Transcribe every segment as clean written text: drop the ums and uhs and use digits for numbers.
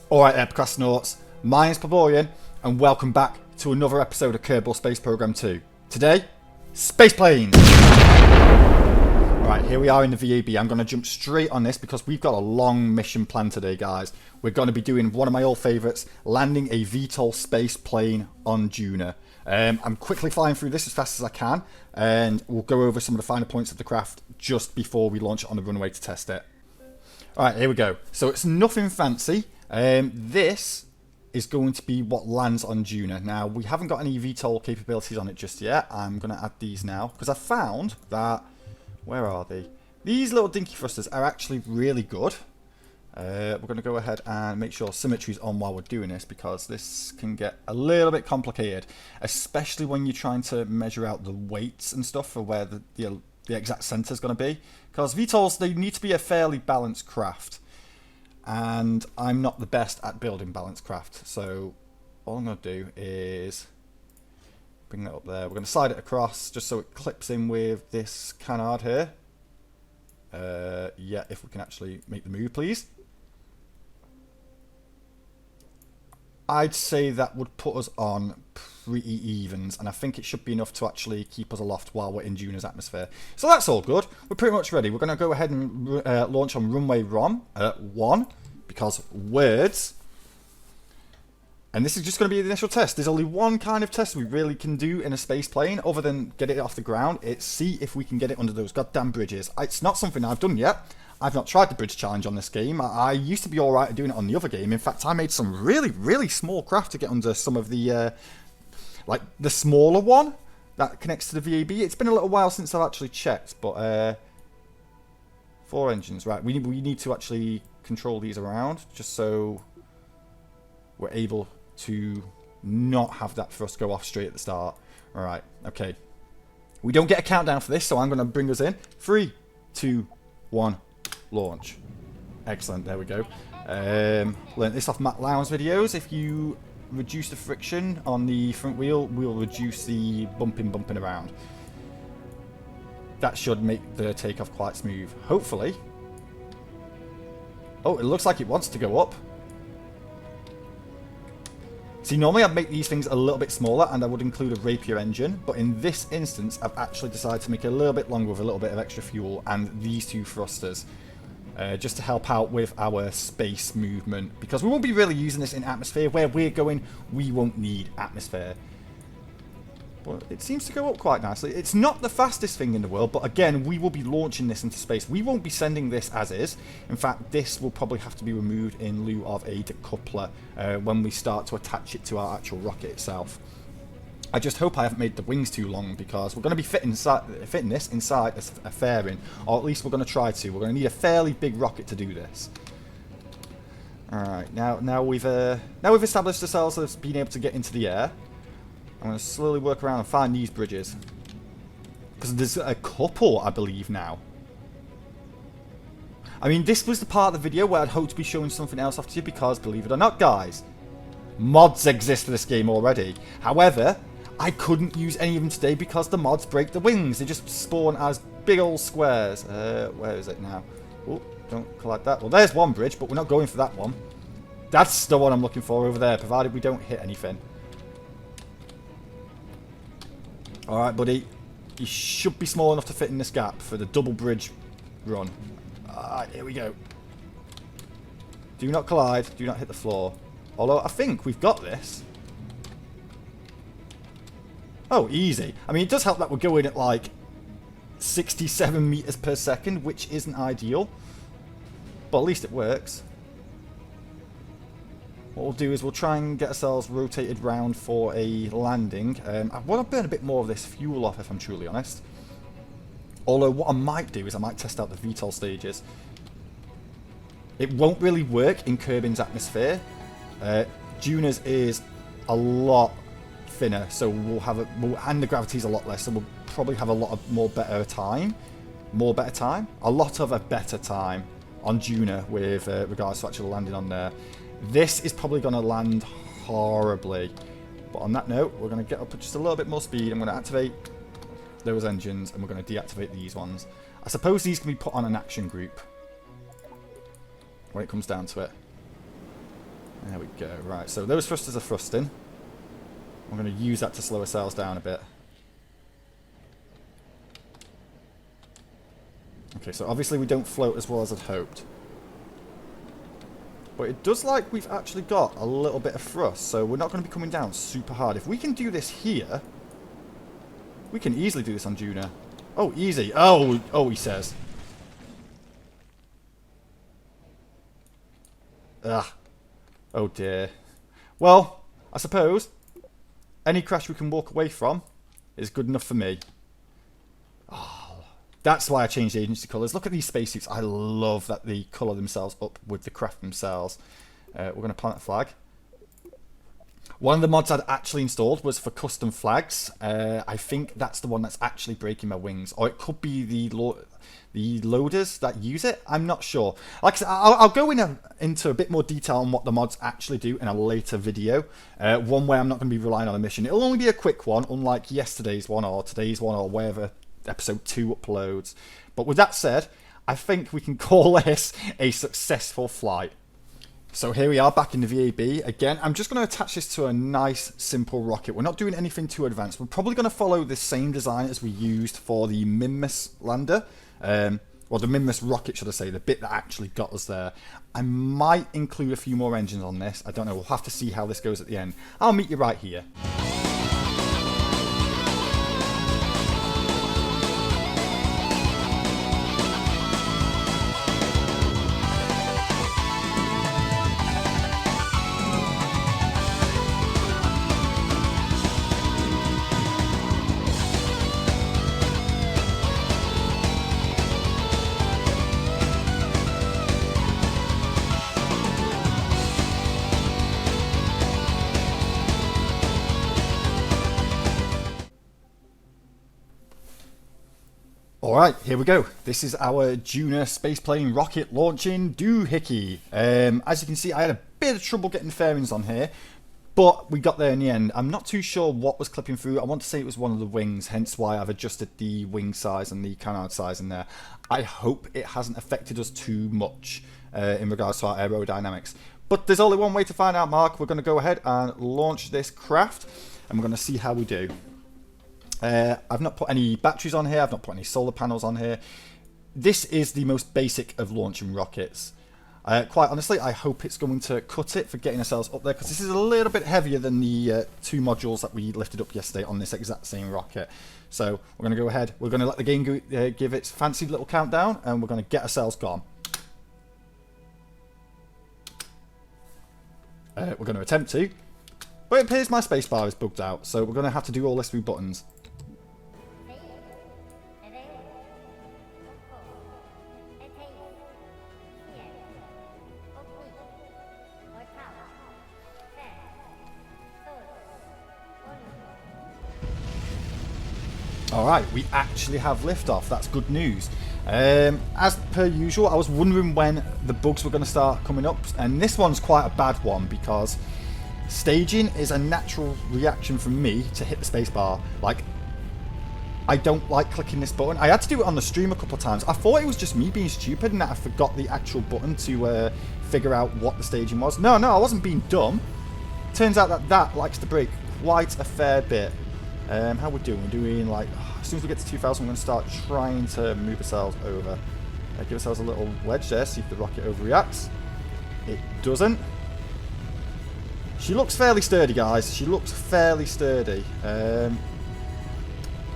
Alright there, Procrastinauts, my name's Plomp, and welcome back to another episode of Kerbal Space Program 2. Today, space planes! Alright, here we are in the VAB. I'm going to jump straight on this because we've got a long mission plan today, guys. We're going to be doing one of my old favourites, landing a VTOL space plane on Duna. I'm quickly flying through this as fast as I can, and we'll go over some of the finer points of the craft just before we launch it on the runway to test it. Alright, here we go. So it's nothing fancy. This is going to be what lands on Duna. Now, we haven't got any VTOL capabilities on it just yet. I'm going to add these now because I found that... Where are they? These little dinky thrusters are actually really good. We're going to go ahead and make sure symmetry's on while we're doing this because this can get a little bit complicated, especially when you're trying to measure out the weights and stuff for where the exact center is going to be. Because VTOLs, they need to be a fairly balanced craft. And I'm not the best at building balanced craft. So all I'm going to do is bring that up there. We're going to slide it across just so it clips in with this canard here. Yeah, if we can actually make the move, please. I'd say that would put us on pretty evens, and I think it should be enough to actually keep us aloft while we're in Duna's atmosphere. So that's all good. We're pretty much ready. We're going to go ahead and launch on runway 1, because words. And this is just going to be the initial test. There's only one kind of test we really can do in a space plane, other than get it off the ground. It's see if we can get it under those goddamn bridges. It's not something I've done yet. I've not tried the bridge challenge on this game. I used to be alright at doing it on the other game. In fact, I made some really, really small craft to get under some of the, like the smaller one that connects to the VAB. It's been a little while since I've actually checked, but 4 engines, right? We need to actually control these around just so we're able to not have that thrust go off straight at the start. All right, okay. We don't get a countdown for this, so I'm going to bring us in. 3, 2, 1. Launch. Excellent, there we go. Learned this off Matt Lowndes' videos. If you reduce the friction on the front wheel, we'll reduce the bumping around. That should make the takeoff quite smooth. Hopefully. Oh, it looks like it wants to go up. See, normally I'd make these things a little bit smaller and I would include a Rapier engine, but in this instance I've actually decided to make it a little bit longer with a little bit of extra fuel and these 2 thrusters. Just to help out with our space movement, because we won't be really using this in atmosphere. Where we're going, we won't need atmosphere. But it seems to go up quite nicely. It's not the fastest thing in the world, but again, we will be launching this into space. We won't be sending this as is. In fact, this will probably have to be removed in lieu of a decoupler when we start to attach it to our actual rocket itself. I just hope I haven't made the wings too long, because we're going to be fitting this inside a fairing, or at least we're going to try to. We're going to need a fairly big rocket to do this. All right, now we've established ourselves as being able to get into the air. I'm going to slowly work around and find these bridges, because there's a couple, I believe, now. I mean, this was the part of the video where I'd hoped to be showing something else off to you, because believe it or not, guys, mods exist for this game already. However, I couldn't use any of them today because the mods break the wings. They just spawn as big old squares. Where is it now? Oh, don't collide that. Well, there's one bridge, but we're not going for that one. That's the one I'm looking for over there, provided we don't hit anything. Alright, buddy. You should be small enough to fit in this gap for the double bridge run. Alright, here we go. Do not collide. Do not hit the floor. Although, I think we've got this. Oh, easy. I mean, it does help that we're going at like 67 meters per second, which isn't ideal. But at least it works. What we'll do is we'll try and get ourselves rotated round for a landing. I want to burn a bit more of this fuel off, if I'm truly honest. Although what I might do is I might test out the VTOL stages. It won't really work in Kerbin's atmosphere. Duna's is a lot thinner, so and the gravity's a lot less, so we'll probably have a lot of better time on Duna with regards to actually landing on there. This is probably going to land horribly, but on that note, we're going to get up at just a little bit more speed. I'm going to activate those engines and we're going to deactivate these ones. I suppose these can be put on an action group when it comes down to it. There we go. Right, so those thrusters are thrusting. I'm going to use that to slow ourselves down a bit. Okay, so obviously we don't float as well as I'd hoped. But it does like we've actually got a little bit of thrust, so we're not going to be coming down super hard. If we can do this here, we can easily do this on Duna. Oh, easy. Oh, he says. Ugh. Oh dear. Well, I suppose any crash we can walk away from is good enough for me. Oh, that's why I changed the agency colours. Look at these spacesuits. I love that they colour themselves up with the craft themselves. We're going to plant a flag. One of the mods I'd actually installed was for custom flags. I think that's the one that's actually breaking my wings. Or it could be the loaders that use it. I'm not sure. Like I said, I'll go into a bit more detail on what the mods actually do in a later video. One where I'm not going to be relying on a mission. It'll only be a quick one, unlike yesterday's one or today's one or wherever episode 2 uploads. But with that said, I think we can call this a successful flight. So here we are back in the VAB. Again, I'm just going to attach this to a nice, simple rocket. We're not doing anything too advanced. We're probably going to follow the same design as we used for the Minmus lander. Well, the Minmus rocket, should I say, the bit that actually got us there. I might include a few more engines on this. I don't know. We'll have to see how this goes at the end. I'll meet you right here. Alright, here we go. This is our Duna spaceplane rocket launching doohickey. As you can see, I had a bit of trouble getting fairings on here, but we got there in the end. I'm not too sure what was clipping through. I want to say it was one of the wings, hence why I've adjusted the wing size and the canard size in there. I hope it hasn't affected us too much in regards to our aerodynamics. But there's only one way to find out, Mark. We're going to go ahead and launch this craft, and we're going to see how we do. I've not put any batteries on here. I've not put any solar panels on here. This is the most basic of launching rockets. Quite honestly, I hope it's going to cut it for getting ourselves up there, because this is a little bit heavier than the 2 modules that we lifted up yesterday on this exact same rocket. So we're going to go ahead. We're going to let the game give its fancy little countdown, and we're going to get ourselves gone. We're going to attempt to, but it appears my spacebar is bugged out, so we're going to have to do all this through buttons. Alright, we actually have liftoff. That's good news. As per usual, I was wondering when the bugs were going to start coming up, and this one's quite a bad one because staging is a natural reaction from me to hit the spacebar. Like, I don't like clicking this button. I had to do it on the stream a couple of times. I thought it was just me being stupid and that I forgot the actual button to figure out what the staging was. No, I wasn't being dumb. Turns out that likes to break quite a fair bit. How we're doing? We're doing like, as soon as we get to 2,000, we're going to start trying to move ourselves over. Give ourselves a little wedge there, see if the rocket overreacts. It doesn't. She looks fairly sturdy, guys. She looks fairly sturdy. A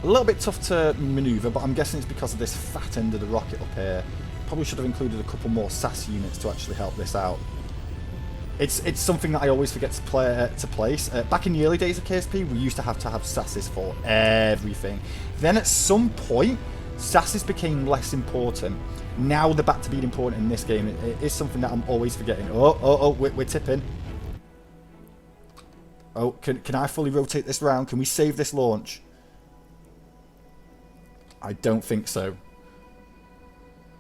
little bit tough to manoeuvre, but I'm guessing it's because of this fat end of the rocket up here. Probably should have included a couple more SAS units to actually help this out. It's something that I always forget to place. Back in the early days of KSP, we used to have SASs for everything. Then at some point, SASs became less important. Now they're back to being important in this game. It is something that I'm always forgetting. Oh, we're tipping. Oh, can I fully rotate this round? Can we save this launch? I don't think so.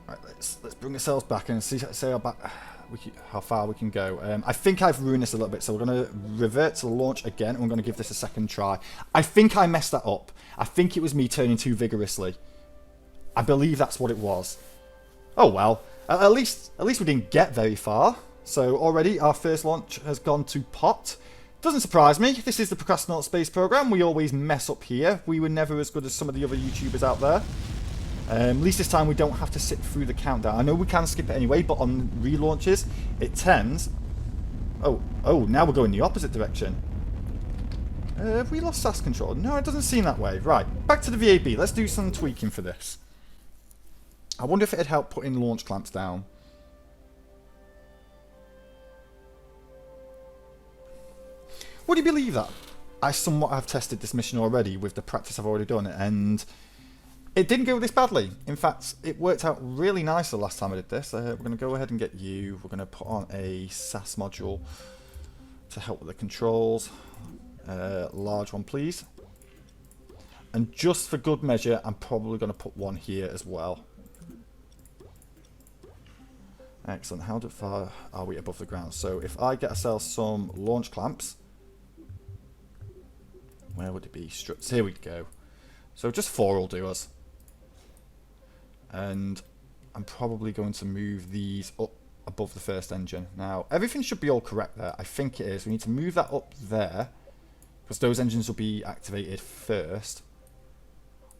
Right, let's bring ourselves back and see how far we can go. I think I've ruined this a little bit, so we're going to revert to the launch again, and we're going to give this a second try. I think I messed that up. I think it was me turning too vigorously. I believe that's what it was. Oh well. At least we didn't get very far. So already our first launch has gone to pot. Doesn't surprise me. This is the Procrastinaut space program. We always mess up here. We were never as good as some of the other YouTubers out there. At least this time we don't have to sit through the countdown. I know we can skip it anyway, but on relaunches, it tends... Oh, now we're going the opposite direction. Have we lost SAS control? No, it doesn't seem that way. Right, back to the VAB. Let's do some tweaking for this. I wonder if it'd help putting launch clamps down. Would you believe that? I somewhat have tested this mission already with the practice I've already done, and it didn't go this badly. In fact, it worked out really nice the last time I did this. We're going to go ahead and get you. We're going to put on a SAS module to help with the controls. Large one, please. And just for good measure, I'm probably going to put one here as well. Excellent. How far are we above the ground? So if I get ourselves some launch clamps, where would it be? Struts. Here we go. So just 4 will do us. And I'm probably going to move these up above the first engine. Now, everything should be all correct there. I think it is. We need to move that up there, because those engines will be activated first.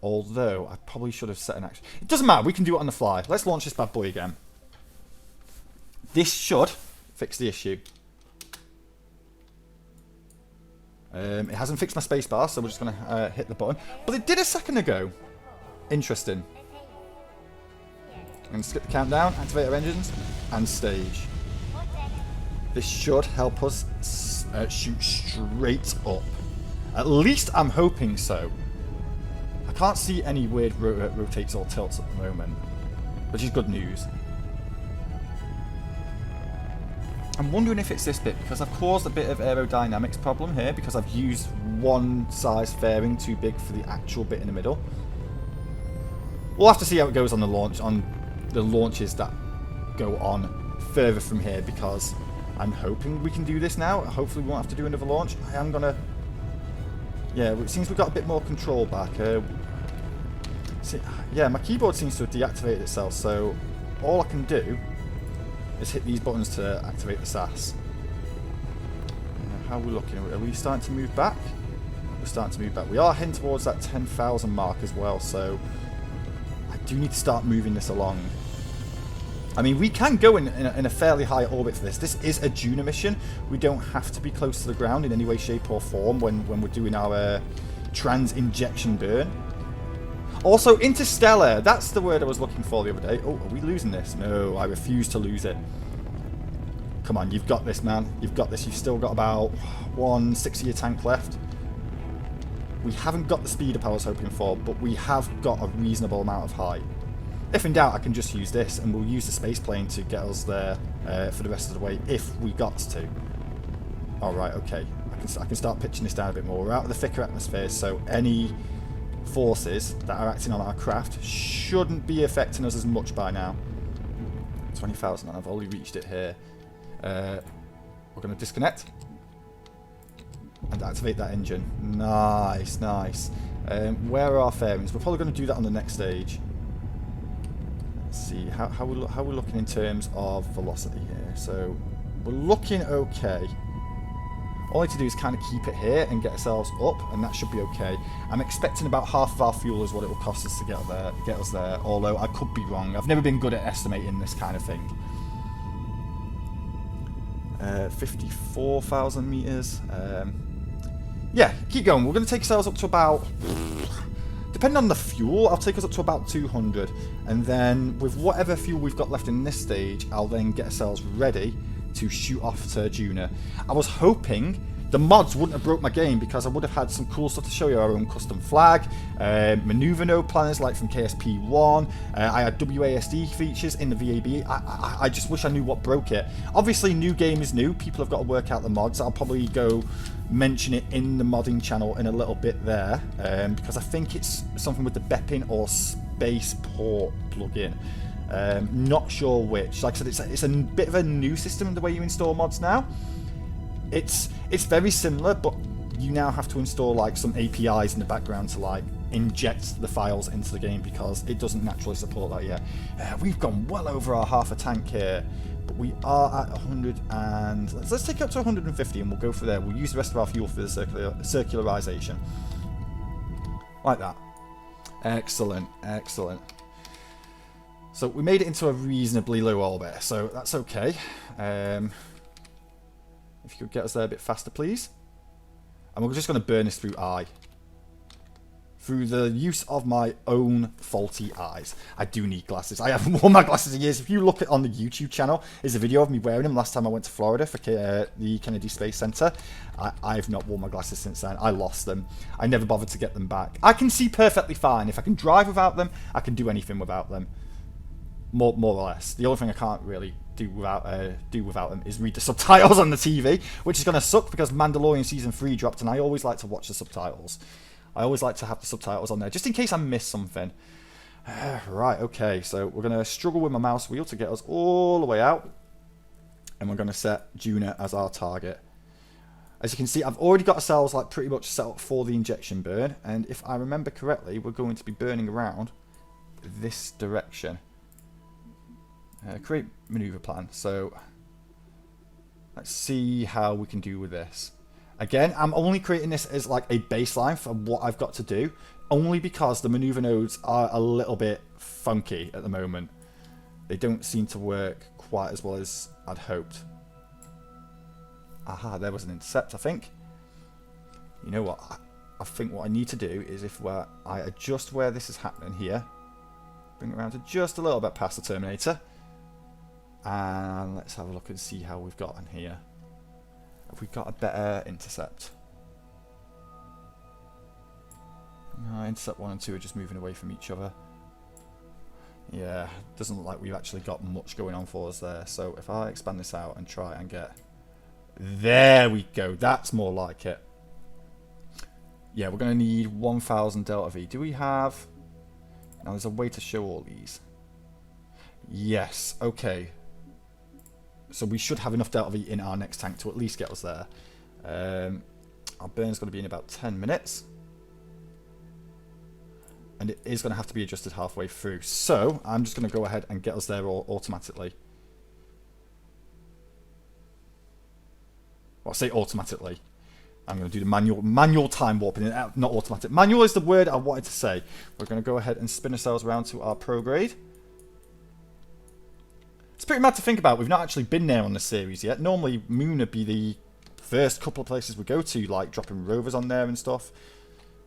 Although, I probably should have set an action. It doesn't matter. We can do it on the fly. Let's launch this bad boy again. This should fix the issue. It hasn't fixed my spacebar, so we're just going to hit the button. But it did a second ago. Interesting. I'm going to skip the countdown, activate our engines, and stage. This should help us shoot straight up. At least I'm hoping so. I can't see any weird rotates or tilts at the moment, which is good news. I'm wondering if it's this bit, because I've caused a bit of aerodynamics problem here, because I've used one size fairing too big for the actual bit in the middle. We'll have to see how it goes on the launches that go on further from here, because I'm hoping we can do this now. Hopefully we won't have to do another launch. I am gonna... Yeah, it seems we've got a bit more control back. Yeah, my keyboard seems to have deactivated itself, so all I can do is hit these buttons to activate the SAS. How are we looking? Are we starting to move back? We're starting to move back. We are heading towards that 10,000 mark as well, so I do need to start moving this along. I mean, we can go in a fairly high orbit for this. This is a Duna mission. We don't have to be close to the ground in any way, shape or form when we're doing our trans-injection burn. Also, interstellar. That's the word I was looking for the other day. Oh, are we losing this? No, I refuse to lose it. Come on, you've got this, man. You've got this. You've still got about 1/6 of your tank left. We haven't got the speed up I was hoping for, but we have got a reasonable amount of height. If in doubt, I can just use this, and we'll use the space plane to get us there for the rest of the way, if we got to. Alright, okay. I can start pitching this down a bit more. We're out of the thicker atmosphere, so any forces that are acting on our craft shouldn't be affecting us as much by now. 20,000, and I've only reached it here. We're going to disconnect and activate that engine. Nice, nice. Where are our fairings? We're probably going to do that on the next stage. Let's see how we're looking in terms of velocity here. So we're looking okay. All I need to do is kind of keep it here and get ourselves up, and that should be okay. I'm expecting about half of our fuel is what it will cost us to get us there, although I could be wrong. I've never been good at estimating this kind of thing. 54,000 meters. Yeah, keep going. We're going to take ourselves up to about... Depending on the fuel, I'll take us up to about 200. And then with whatever fuel we've got left in this stage, I'll then get ourselves ready to shoot off to Duna. I was hoping the mods wouldn't have broke my game, because I would have had some cool stuff to show you. Our own custom flag, maneuver node planners like from KSP1. I had WASD features in the VAB. I just wish I knew what broke it. Obviously, new game is new. People have got to work out the mods. I'll probably go mention it in the modding channel in a little bit there, because I think it's something with the Beppin or Spaceport plugin. Not sure which. Like I said, it's a bit of a new system in the way you install mods now. It's very similar, but you now have to install like some APIs in the background to like inject the files into the game, because it doesn't naturally support that yet. We've gone well over our half a tank here, But we are at 100 and... Let's take it up to 150 and we'll go for there. We'll use the rest of our fuel for the circularization. Like that. Excellent, excellent. So we made it into a reasonably low orbit, so that's okay. If you could get us there a bit faster, please. And we're just going to burn this through I. Through the use of my own faulty eyes. I do need glasses. I haven't worn my glasses in years. If you look at on the YouTube channel, there's a video of me wearing them last time I went to Florida for the Kennedy Space Center. I've not worn my glasses since then. I lost them. I never bothered to get them back. I can see perfectly fine. If I can drive without them, I can do anything without them. More or less. The only thing I can't really do without them is read the subtitles on the TV, which is going to suck because Mandalorian Season 3 dropped and I always like to watch the subtitles. I always like to have the subtitles on there, just in case I miss something. Right, okay, so we're going to struggle with my mouse wheel to get us all the way out. And we're going to set Duna as our target. As you can see, I've already got ourselves like pretty much set up for the injection burn. And if I remember correctly, we're going to be burning around this direction. Create maneuver plan. So let's see how we can do with this. Again, I'm only creating this as like a baseline for what I've got to do, only because the maneuver nodes are a little bit funky at the moment. They don't seem to work quite as well as I'd hoped. Aha, there was an intercept, I think. You know what? I think what I need to do is if I adjust where this is happening here, bring it around to just a little bit past the Terminator. And let's have a look and see how we've got in here. Have we got a better intercept? No, intercept 1 and 2 are just moving away from each other. Yeah, doesn't look like we've actually got much going on for us there. So if I expand this out and try and get... There we go, that's more like it. Yeah, we're going to need 1000 delta V. Do we have... Now there's a way to show all these. Yes, okay. So we should have enough delta V in our next tank to at least get us there. Our burn's going to be in about 10 minutes. And it is going to have to be adjusted halfway through. So I'm just going to go ahead and get us there automatically. Well, I say automatically. I'm going to do the manual time warping, not automatic. Manual is the word I wanted to say. We're going to go ahead and spin ourselves around to our prograde. It's pretty mad to think about. We've not actually been there on the series yet. Normally, Moon would be the first couple of places we go to, like dropping rovers on there and stuff.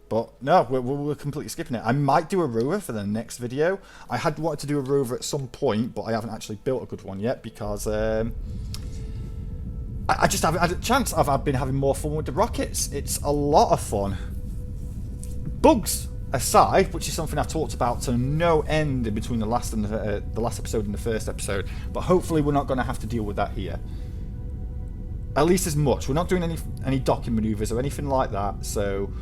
But no, we're completely skipping it. I might do a rover for the next video. I had wanted to do a rover at some point, but I haven't actually built a good one yet because I just haven't had a chance. I've been having more fun with the rockets. It's a lot of fun. Bugs aside, which is something I've talked about to no end in between the last and the last episode and the first episode, but hopefully we're not going to have to deal with that here. At least as much. We're not doing any docking maneuvers or anything like that, so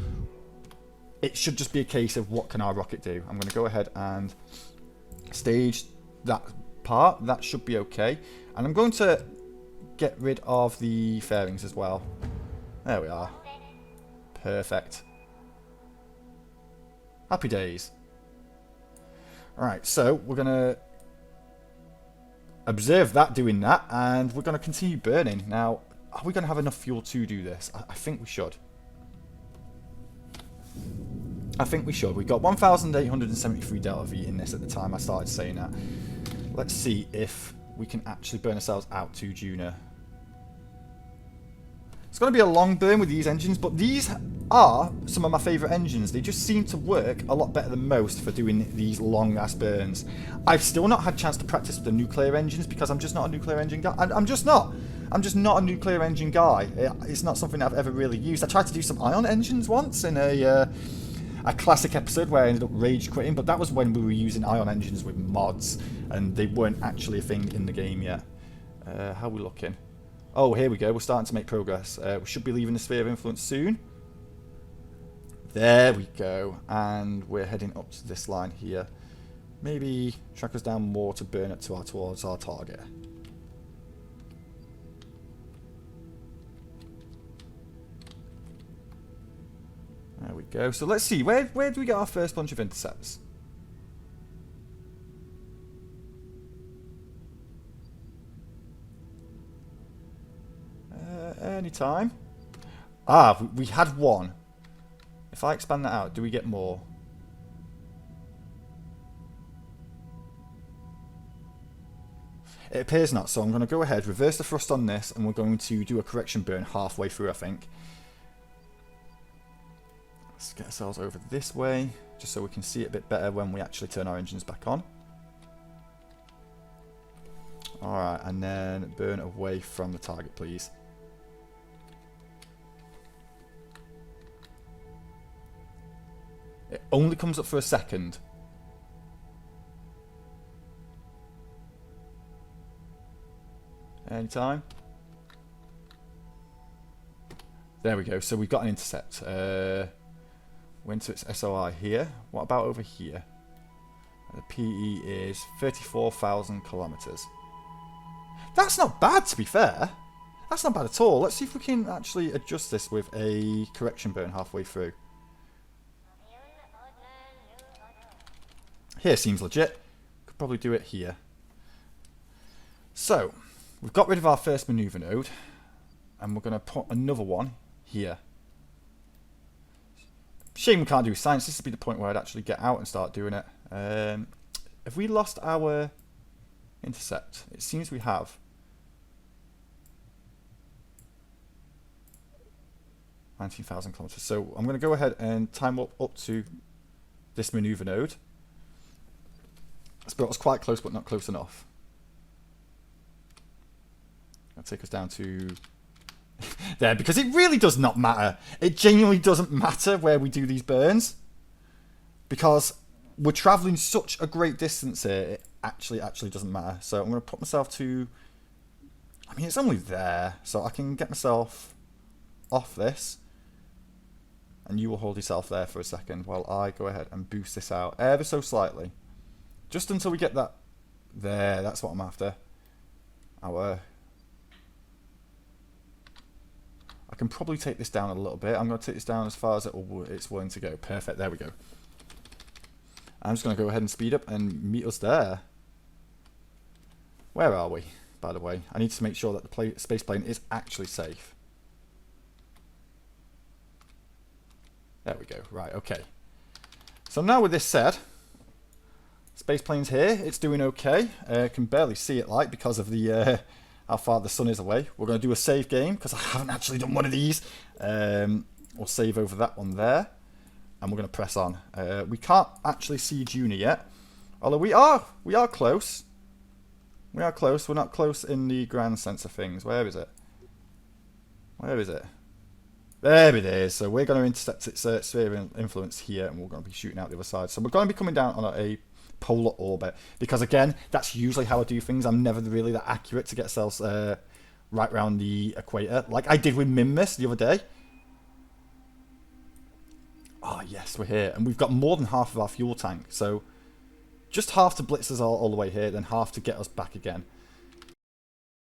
it should just be a case of what can our rocket do. I'm going to go ahead and stage that part. That should be okay. And I'm going to get rid of the fairings as well. There we are. Perfect. Happy days. Alright, so we're going to observe that doing that, and we're going to continue burning. Now, are we going to have enough fuel to do this? I think we should. I think we should. We've got 1,873 delta V in this at the time I started saying that. Let's see if we can actually burn ourselves out to Duna. It's going to be a long burn with these engines, but these are some of my favourite engines. They just seem to work a lot better than most for doing these long-ass burns. I've still not had a chance to practice with the nuclear engines because I'm just not a nuclear engine guy. I'm just not. I'm just not a nuclear engine guy. It's not something I've ever really used. I tried to do some ion engines once in a classic episode where I ended up rage quitting, but that was when we were using ion engines with mods, and they weren't actually a thing in the game yet. How are we looking? Oh, here we go. We're starting to make progress. We should be leaving the sphere of influence soon. There we go. And we're heading up to this line here. Maybe track us down more to burn it towards our target. There we go. So let's see. Where do we get our first bunch of intercepts? Anytime. Ah, we had one. If I expand that out, do we get more? It appears not, so I'm going to go ahead, reverse the thrust on this, and we're going to do a correction burn halfway through, I think. Let's get ourselves over this way, just so we can see it a bit better when we actually turn our engines back on. Alright, and then burn away from the target, please. It only comes up for a second. Anytime. There we go. So we've got an intercept. Went to its SOI here. What about over here? The PE is 34,000 kilometers. That's not bad, to be fair. That's not bad at all. Let's see if we can actually adjust this with a correction burn halfway through. Here seems legit. Could probably do it here. So, we've got rid of our first maneuver node, and we're going to put another one here. Shame we can't do science. This would be the point where I'd actually get out and start doing it. Have we lost our intercept? It seems we have. $19,000 kilometers. So I'm going to go ahead and time up to this maneuver node. This brought us quite close, but not close enough. That'll take us down to there, because it really does not matter. It genuinely doesn't matter where we do these burns, because we're traveling such a great distance here. It actually doesn't matter. So I'm going to put myself to, I mean, it's only there, so I can get myself off this, and you will hold yourself there for a second while I go ahead and boost this out ever so slightly, just until we get that there. That's what I'm after. I can probably take this down a little bit. I'm going to take this down as far as it's willing to go. Perfect. There we go. I'm just going to go ahead and speed up and meet us there. Where are we, by the way? I need to make sure that the space plane is actually safe. There we go. Right, okay. So now with this said, space plane's here. It's doing okay. Can barely see it light because of the how far the sun is away. We're going to do a save game because I haven't actually done one of these. We'll save over that one there, and we're going to press on. We can't actually see Duna yet, although we are close. We are close. We're not close in the grand sense of things. Where is it? Where is it? There it is. So we're going to intercept its sphere of influence here, and we're going to be shooting out the other side. So we're going to be coming down on a polar orbit, because again, that's usually how I do things. I'm never really that accurate to get ourselves right around the equator, like I did with Minmus the other day. Oh yes, we're here, and we've got more than half of our fuel tank, so just half to blitz us all the way here, then half to get us back again.